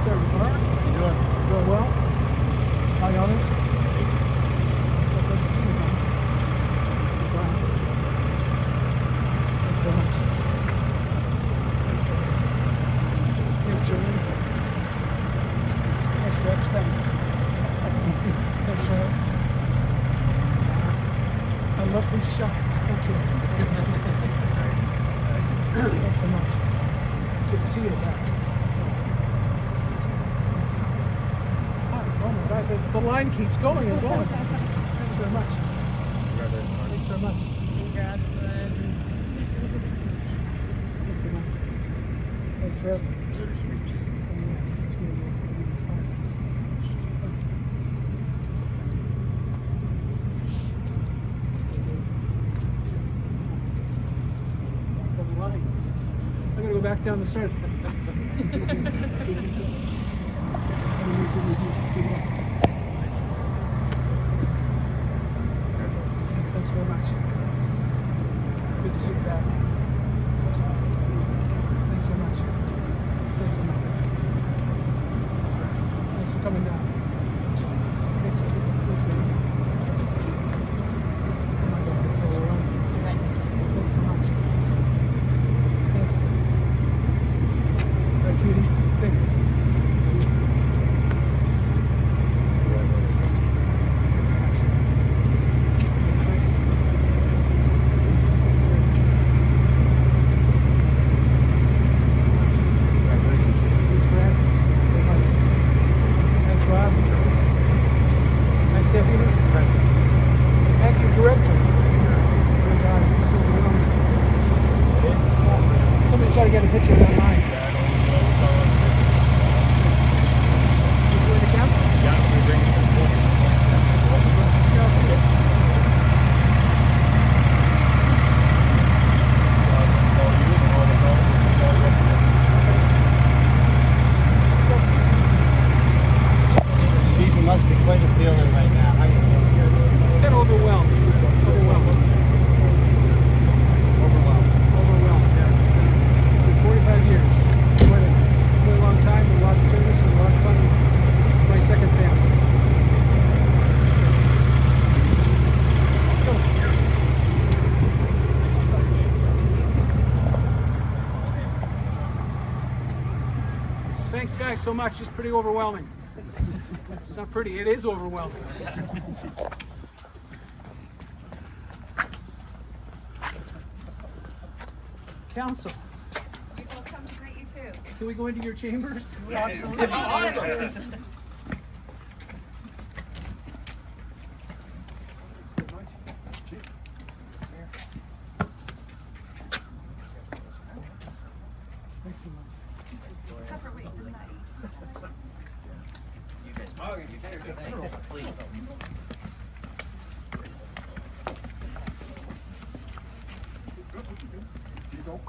sir. All right? How you doing? Doing well? Hi, honest? Good to see you, man. Brian. Thanks very much. Thanks, Jeremy. Thanks, Rex. Thanks. Thanks, Charles. I love these shots. Thank you. Thanks so much. It's good to see you back. Oh my God, the line keeps going and going. Thanks very much. Thanks very much. Thanks very much. Thanks for everything. I'm gonna go back down the stairs. Thanks very much. Good to see you back. Thanks so much. Thanks so much. Thanks for coming down. Thanks. Oh my God, it's so overwhelming. Thanks so much. Thanks. Right, cutie. Thank you. Somebody try to get a picture of that line. You doing the council? Yeah, we're bringing it to the board. Chief, it must be quite a feeling right now. How you feeling? Get overwhelmed. Overwhelmed, yes. It's been 45 years. Quite a long time, a lot of service and a lot of fun. This is my second family. Let's go. Thanks, guys, so much. It's pretty overwhelming. It's not pretty, it is overwhelming. Council, We will come to greet you too. can we go into your chambers? Yes. Awesome. Thanks so much. Separate ways, isn't that?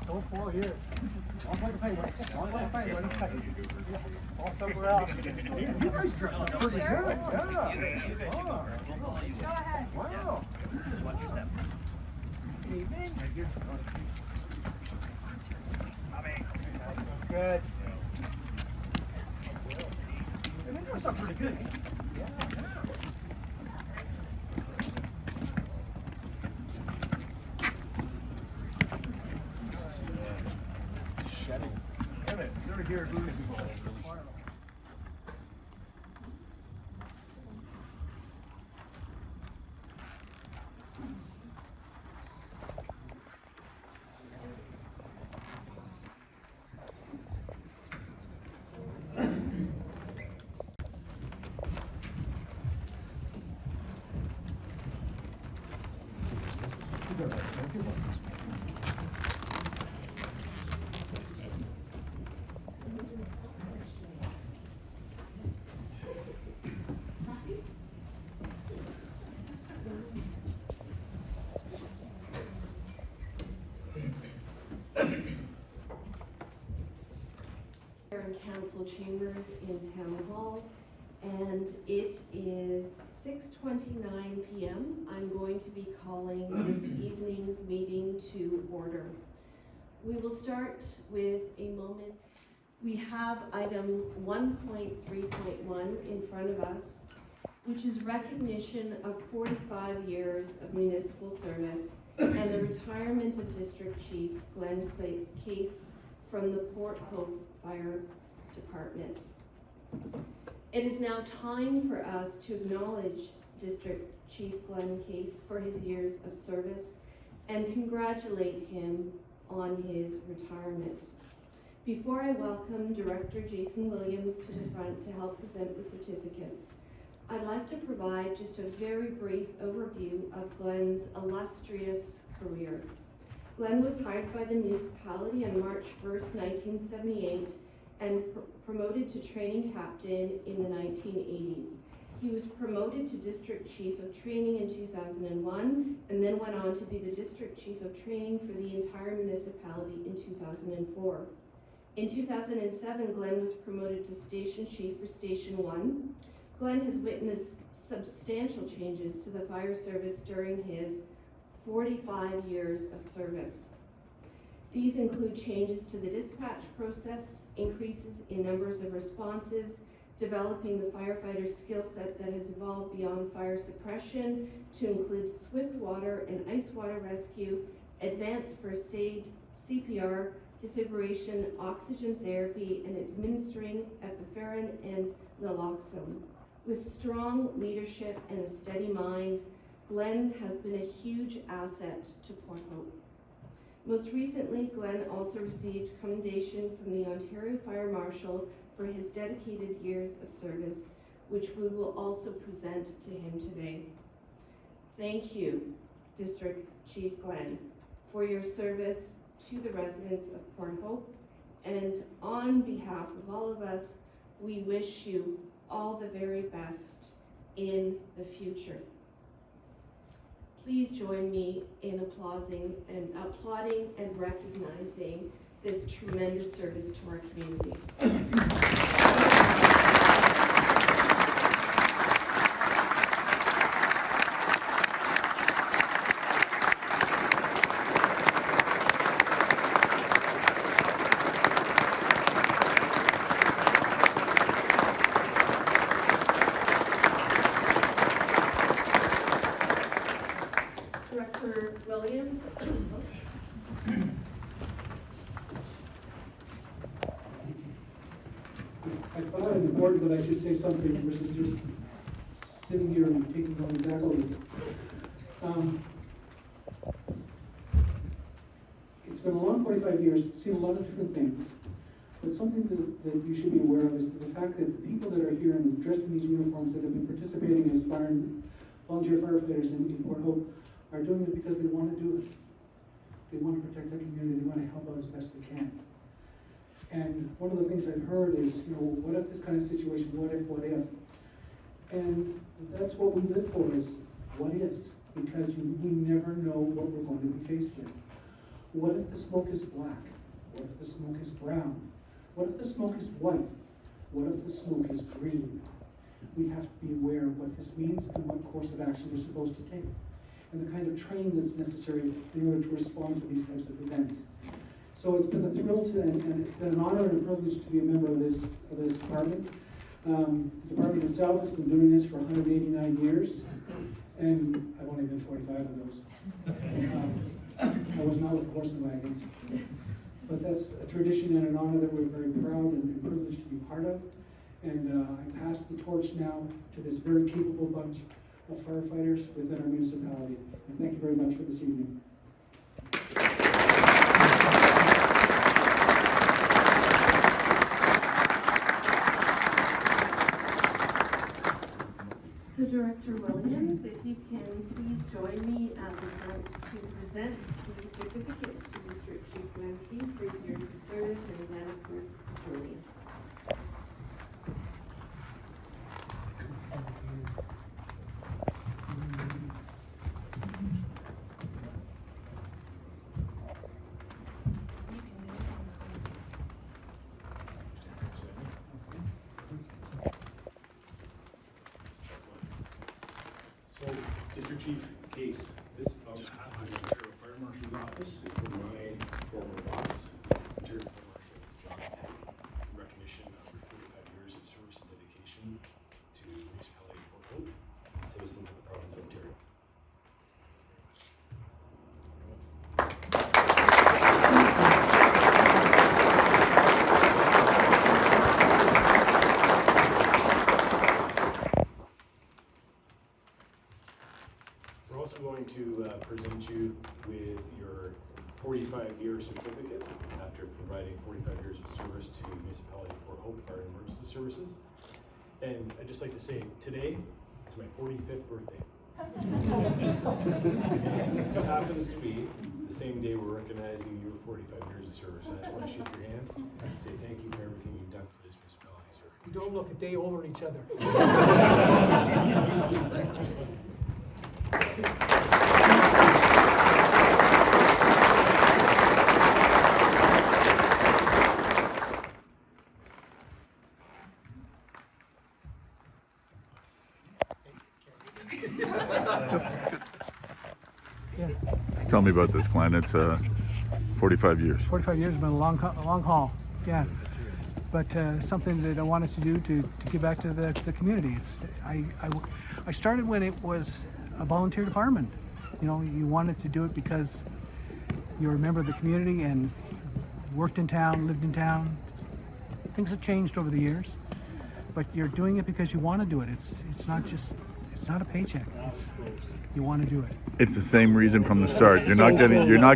Don't fall here. Long way to pay, long way to pay, let him pay. Fall somewhere else. You guys dress up pretty good, yeah. Go ahead. Wow. Evening. Good. And they dress up pretty good. Council chambers in Town Hall, and it is 6:29 p.m. I'm going to be calling this evening's meeting to order. We will start with a moment We have item 1.3.1 in front of us, which is recognition of 45 years of municipal service and the retirement of District Chief Glenn Case from the Port Hope Fire Department. It is now time for us to acknowledge District Chief Glenn Case for his years of service and congratulate him on his retirement. Before I welcome Director Jason Williams to the front to help present the certificates, I'd like to provide just a very brief overview of Glenn's illustrious career. Glenn was hired by the municipality on March 1st, 1978 and promoted to training captain in the 1980s. He was promoted to District Chief of Training in 2001 and then went on to be the District Chief of Training for the entire municipality in 2004. In 2007, Glenn was promoted to Station Chief for Station 1. Glenn has witnessed substantial changes to the fire service during his 45 years of service. These include changes to the dispatch process, increases in numbers of responses, developing the firefighter's skill set that has evolved beyond fire suppression to include swift water and ice water rescue, advanced first aid, CPR, defibrillation, oxygen therapy, and administering epiferin and naloxone. With strong leadership and a steady mind, Glenn has been a huge asset to Port Hope. Most recently, Glenn also received commendation from the Ontario Fire Marshal for his dedicated years of service, which we will also present to him today. Thank you, District Chief Glenn, for your service to the residents of Port Hope, and on behalf of all of us, we wish you all the very best in the future. Please join me in applauding and recognizing this tremendous service to our community. Director Williams. I thought it important that I should say something versus just sitting here and taking all these accolades. It's been a long 45 years, seen a lot of different things, but something that you should be aware of is the fact that the people that are here and dressed in these uniforms that have been participating as volunteer firefighters in Port Hope are doing it because they want to do it. They want to protect their community, they want to help out as best they can. And one of the things I've heard is, what if this kind of situation, what if? And that's what we live for, is what ifs, because we never know what we're going to be faced with. What if the smoke is black? What if the smoke is brown? What if the smoke is white? What if the smoke is green? We have to be aware of what this means and what course of action we're supposed to take, and the kind of training that's necessary in order to respond to these types of events. So it's been a thrill and it's been an honor and a privilege to be a member of this department. The department itself has been doing this for 189 years, and I've only been 45 of those. I was not with horse and wagons, but that's a tradition and an honor that we're very proud and privileged to be part of. And I pass the torch now to this very capable bunch of firefighters within our municipality. And thank you very much for this evening. So Director Williams, if you can please join me at the front to present the certificates to District Chief Glenn Case for his years of service, and then of course Williams. So, District Chief Case, this on behalf of the Ontario Fire Marshal's Office is for my former boss, Ontario Fire Marshal John Petty. present you with your 45-year certificate after providing 45 years of service to the municipality of Port Hope Fire and Emergency Services. And I'd just like to say, today is my 45th birthday. It just happens to be the same day we're recognizing your 45 years of service. I just want to shake your hand and say thank you for everything you've done for this municipality, sir. You don't look a day over each other. Tell me about this, Glenn. It's 45 years. 45 years has been a long haul, yeah. But something that I wanted to do to give back to the community. I started when it was a volunteer department. You know, you wanted to do it because you're a member of the community and worked in town, lived in town. Things have changed over the years, but you're doing it because you want to do it. It's not a paycheck. You want to do it. It's the same reason from the start. You're not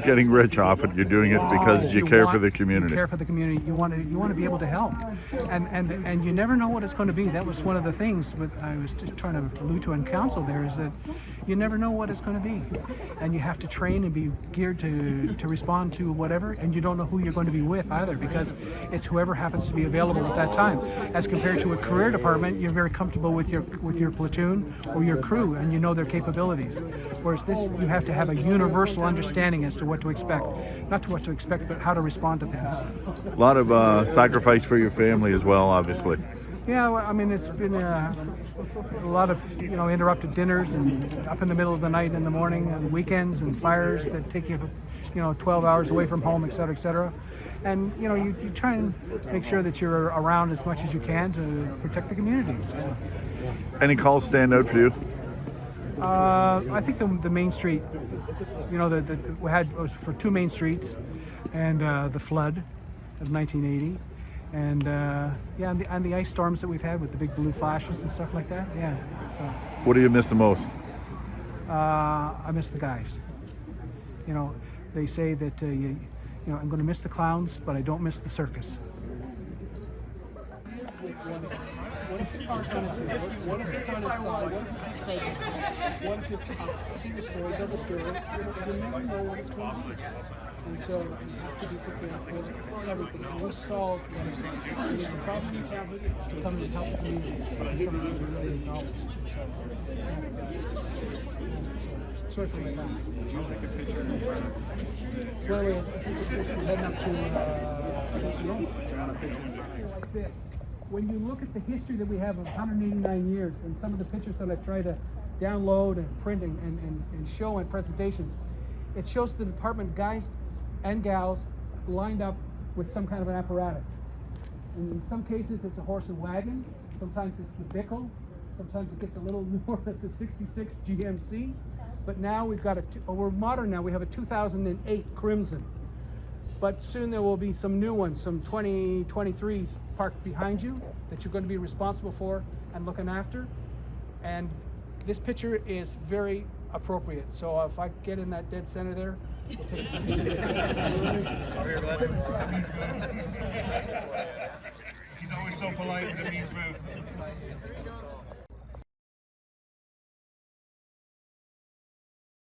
getting rich off it. You're doing it because you care for the community. You care for the community. You want to be able to help, and you never know what it's going to be. That was one of the things that I was just trying to allude to in council. There is that you never know what it's going to be, and you have to train and be geared to respond to whatever. And you don't know who you're going to be with either, because it's whoever happens to be available at that time. As compared to a career department, you're very comfortable with your platoon or your crew, and you know their capabilities. Whereas this, you have to have a universal understanding as to what to expect. Not to what to expect, but how to respond to things. A lot of sacrifice for your family as well, obviously. Yeah, well, I mean, it's been a lot of, interrupted dinners and up in the middle of the night in the morning and weekends and fires that take you, 12 hours away from home, et cetera. And, you try and make sure that you're around as much as you can to protect the community. So. Any calls stand out for you? I think the Main Street, we had was for 2 main streets, and the flood of 1980, and and the ice storms that we've had with the big blue flashes and stuff like that. Yeah. So. What do you miss the most? I miss the guys. They say that I'm going to miss the clowns, but I don't miss the circus. What if the car's on its wheel? What if it's on its side? What if it's exciting? What if it's single story, double story? You never know what it's going to be. And so you have to be prepared for everything. And we solve anything. There's a problem in town, to come and help the community. It's something that we really acknowledge. So sort of like that. So anyway, I think we're supposed to be heading up to Station Road. Like this. When you look at the history that we have of 189 years and some of the pictures that I try to download and print and show in presentations, it shows the department guys and gals lined up with some kind of an apparatus. And in some cases it's a horse and wagon, sometimes it's the Bickle, sometimes it gets a little more, it's a 66 GMC, but now we've got we're modern now, we have a 2008 Crimson. But soon there will be some new ones, some 2023s parked behind you that you're going to be responsible for and looking after. And this picture is very appropriate. So if I get in that dead center there, we'll take He's always so polite when it means move.